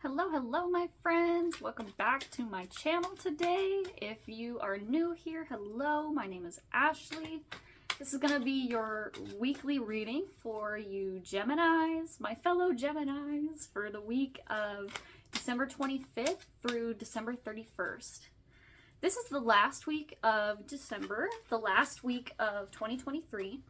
Hello, my friends. Welcome back to my channel today. If you are new here, hello, my name is Ashley. This is going to be your weekly reading for you Geminis, my fellow Geminis, for the week of December 25th through December 31st. This is the last week of December, the last week of 2023.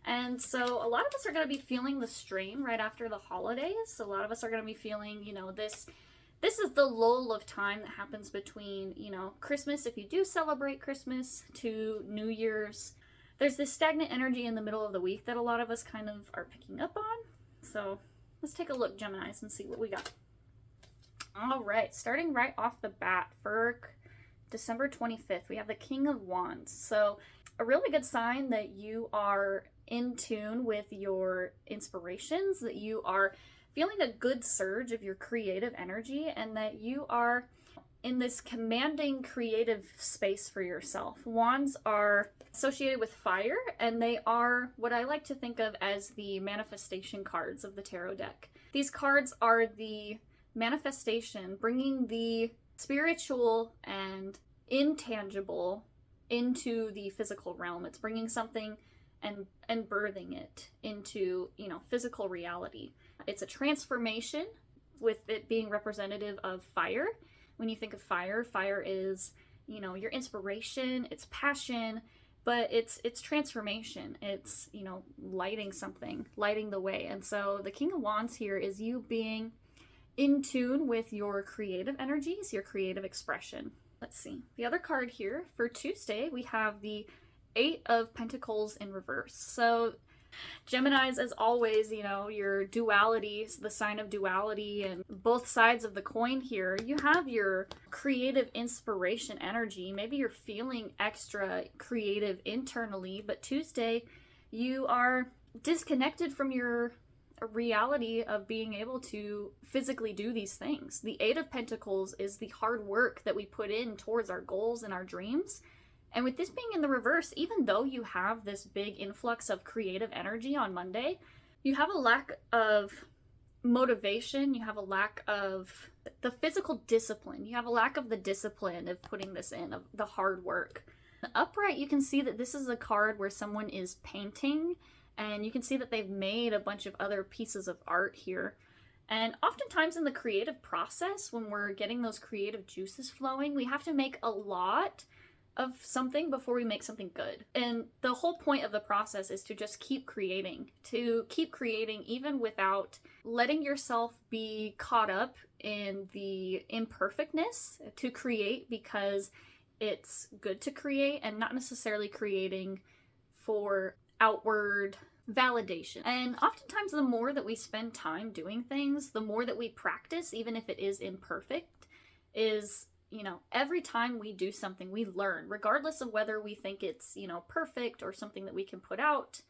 And so a lot of us are going to be feeling the strain right after the holidays. A lot of us are going to be feeling, this is the lull of time that happens between, Christmas, if you do celebrate Christmas, to New Year's. There's this stagnant energy in the middle of the week that a lot of us kind of are picking up on. So let's take a look, Geminis, and see what we got. All right, starting right off the bat for December 25th, we have the King of Wands. So a really good sign that you are in tune with your inspirations, that you are feeling a good surge of your creative energy, and that you are in this commanding creative space for yourself. Wands are associated with fire, and they are what I like to think of as the manifestation cards of the tarot deck. These cards are the manifestation, bringing the spiritual and intangible into the physical realm. It's bringing something and birthing it into, physical reality. It's a transformation, with it being representative of fire. When you think of fire, fire is, your inspiration, it's passion, but it's transformation. It's, lighting something, lighting the way. And so the King of Wands here is you being in tune with your creative energies, your creative expression. Let's see. The other card here for Tuesday, we have the Eight of Pentacles in reverse. So Geminis, as always, your duality, the sign of duality, and both sides of the coin here, you have your creative inspiration energy. Maybe you're feeling extra creative internally, but Tuesday, you are disconnected from your reality of being able to physically do these things. The Eight of Pentacles is the hard work that we put in towards our goals and our dreams. And with this being in the reverse, even though you have this big influx of creative energy on Monday, you have a lack of motivation, you have a lack of the physical discipline, you have a lack of the discipline of putting this in, of the hard work. Upright, you can see that this is a card where someone is painting, and you can see that they've made a bunch of other pieces of art here. And oftentimes in the creative process, when we're getting those creative juices flowing, we have to make a lot of something before we make something good. And the whole point of the process is to just keep creating even without letting yourself be caught up in the imperfectness, to create because it's good to create, and not necessarily creating for outward validation. And oftentimes the more that we spend time doing things, the more that we practice, even if it is imperfect, is every time we do something, we learn, regardless of whether we think it's, perfect or something that we can put out.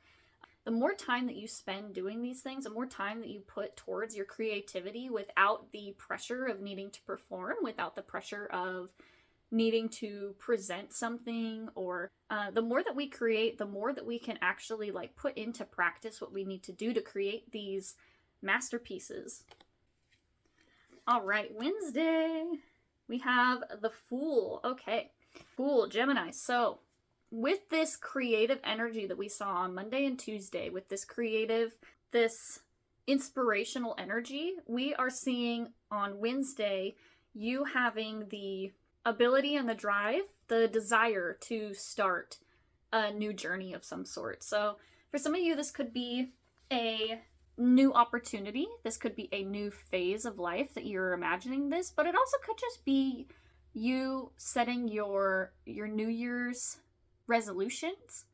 The more time that you spend doing these things, the more time that you put towards your creativity without the pressure of needing to perform, without the pressure of needing to present something, or the more that we create, the more that we can actually put into practice what we need to do to create these masterpieces. All right, Wednesday. We have the Fool. Okay, Fool, Gemini. So with this creative energy that we saw on Monday and Tuesday, with this inspirational energy, we are seeing on Wednesday you having the ability and the drive, the desire to start a new journey of some sort. So for some of you, this could be a new opportunity. This could be a new phase of life that you're imagining this, but it also could just be you setting your New Year's resolutions,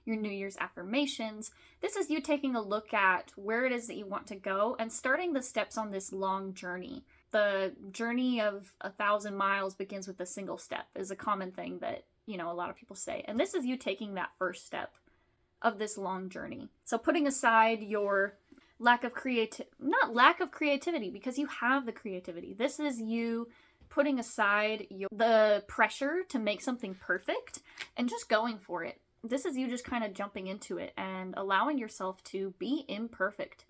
your New Year's affirmations. This is you taking a look at where it is that you want to go and starting the steps on this long journey. The journey of 1,000 miles begins with a single step is a common thing that, a lot of people say. And this is you taking that first step of this long journey. So putting aside your not lack of creativity, because you have the creativity. This is you putting aside the pressure to make something perfect and just going for it. This is you just kind of jumping into it and allowing yourself to be imperfect.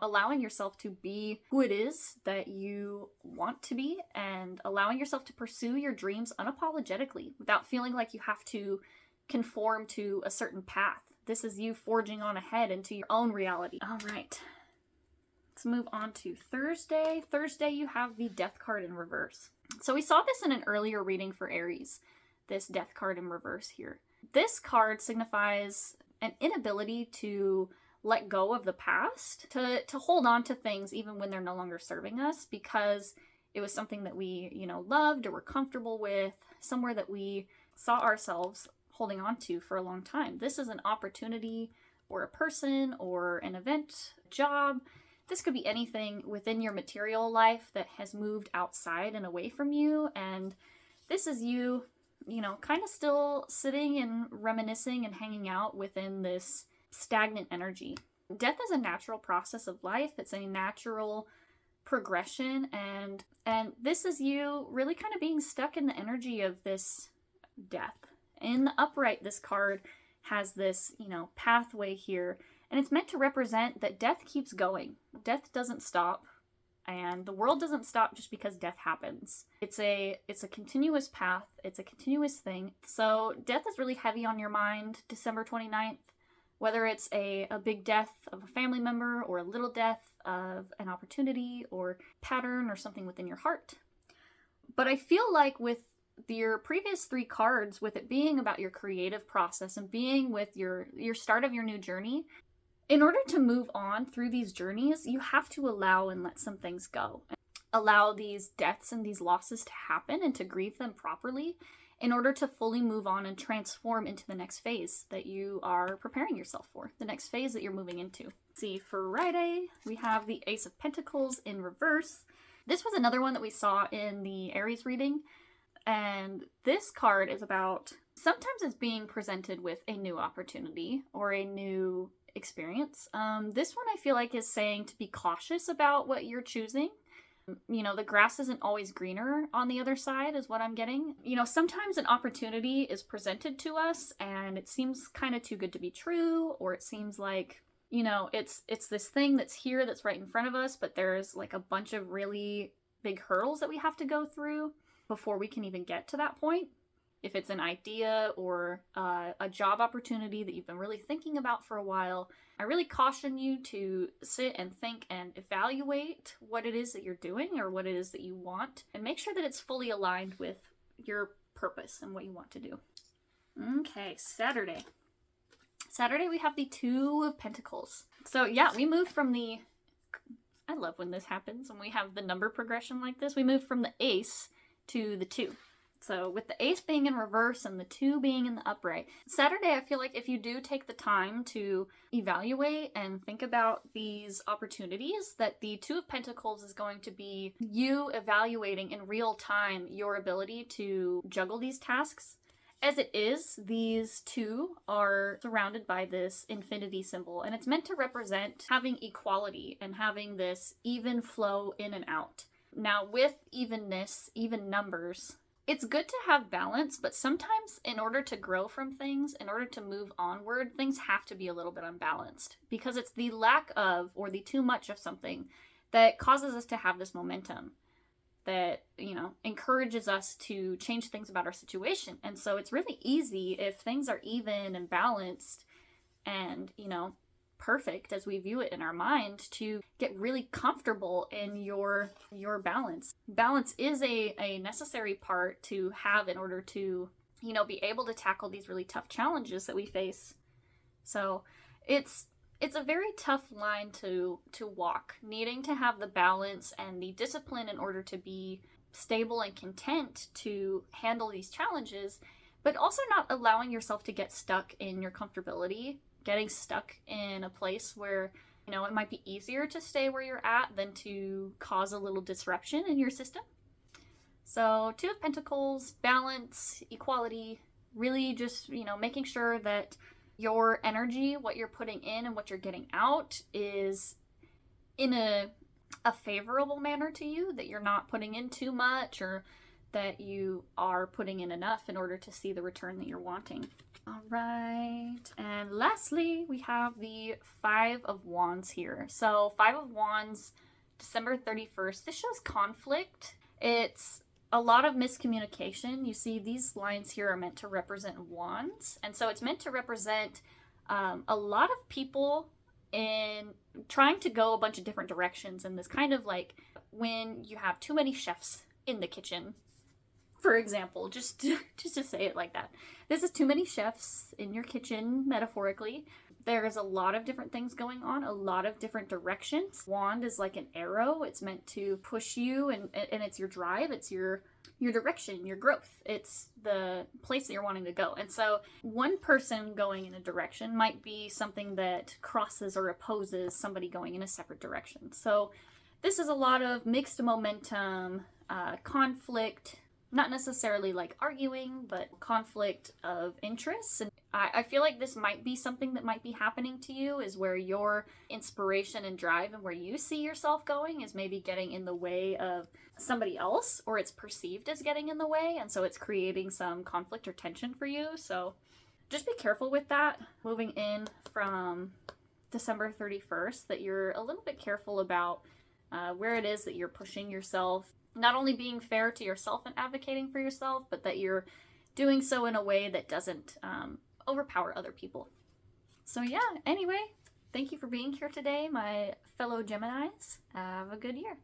allowing yourself to be who it is that you want to be, and allowing yourself to pursue your dreams unapologetically without feeling like you have to conform to a certain path. This is you forging on ahead into your own reality. All right. Let's move on to Thursday. Thursday, you have the Death card in reverse. So we saw this in an earlier reading for Aries, this Death card in reverse here. This card signifies an inability to let go of the past, to hold on to things even when they're no longer serving us, because it was something that we, loved or were comfortable with, somewhere that we saw ourselves holding on to for a long time. This is an opportunity or a person or an event, job. This could be anything within your material life that has moved outside and away from you. And this is you, kind of still sitting and reminiscing and hanging out within this stagnant energy. Death is a natural process of life. It's a natural progression. And this is you really kind of being stuck in the energy of this death. In the upright, this card has this, pathway here. And it's meant to represent that death keeps going. Death doesn't stop, and the world doesn't stop just because death happens. It's a continuous path. It's a continuous thing. So death is really heavy on your mind December 29th, whether it's a big death of a family member or a little death of an opportunity or pattern or something within your heart. But I feel like with your previous 3 cards, with it being about your creative process and being with your start of your new journey, in order to move on through these journeys, you have to allow and let some things go. Allow these deaths and these losses to happen and to grieve them properly in order to fully move on and transform into the next phase that you are preparing yourself for, the next phase that you're moving into. See, for Friday, we have the Ace of Pentacles in reverse. This was another one that we saw in the Aries reading. And this card is about, sometimes it's being presented with a new opportunity or a new experience. This one I feel like is saying to be cautious about what you're choosing. The grass isn't always greener on the other side is what I'm getting. Sometimes an opportunity is presented to us and it seems kind of too good to be true, or it seems like, it's this thing that's here that's right in front of us, but there's like a bunch of really big hurdles that we have to go through before we can even get to that point. If it's an idea or a job opportunity that you've been really thinking about for a while, I really caution you to sit and think and evaluate what it is that you're doing or what it is that you want, and make sure that it's fully aligned with your purpose and what you want to do. Okay, Saturday. Saturday we have the Two of Pentacles. So yeah, we move from I love when this happens, when we have the number progression like this. We move from the Ace to the 2. So with the Ace being in reverse and the 2 being in the upright, Saturday, I feel like if you do take the time to evaluate and think about these opportunities, that the 2 of Pentacles is going to be you evaluating in real time your ability to juggle these tasks. As it is, these 2 are surrounded by this infinity symbol, and it's meant to represent having equality and having this even flow in and out. Now, with evenness, even numbers, it's good to have balance, but sometimes in order to grow from things, in order to move onward, things have to be a little bit unbalanced, because it's the lack of or the too much of something that causes us to have this momentum that, encourages us to change things about our situation. And so it's really easy if things are even and balanced and, perfect as we view it in our mind, to get really comfortable in your balance. Balance is a necessary part to have in order to, be able to tackle these really tough challenges that we face. So it's a very tough line to walk, needing to have the balance and the discipline in order to be stable and content to handle these challenges, but also not allowing yourself to get stuck in your comfortability, getting stuck in a place where, it might be easier to stay where you're at than to cause a little disruption in your system. So 2 of Pentacles, balance, equality, really just, making sure that your energy, what you're putting in and what you're getting out, is in a favorable manner to you, that you're not putting in too much or that you are putting in enough in order to see the return that you're wanting. All right, and lastly, we have the Five of Wands here. So Five of Wands, December 31st. This shows conflict. It's a lot of miscommunication. You see, these lines here are meant to represent wands, and so it's meant to represent a lot of people in trying to go a bunch of different directions, and this kind of like when you have too many chefs in the kitchen, for example, just to say it like that. This is too many chefs in your kitchen, metaphorically. There's a lot of different things going on, a lot of different directions. Wand is like an arrow. It's meant to push you, and it's your drive. It's your direction, your growth. It's the place that you're wanting to go. And so one person going in a direction might be something that crosses or opposes somebody going in a separate direction. So this is a lot of mixed momentum, conflict, not necessarily like arguing, but conflict of interests. And I feel like this might be something that might be happening to you, is where your inspiration and drive and where you see yourself going is maybe getting in the way of somebody else, or it's perceived as getting in the way. And so it's creating some conflict or tension for you. So just be careful with that moving in from December 31st, that you're a little bit careful about where it is that you're pushing yourself, not only being fair to yourself and advocating for yourself, but that you're doing so in a way that doesn't overpower other people. So yeah, anyway, thank you for being here today, my fellow Geminis. Have a good year.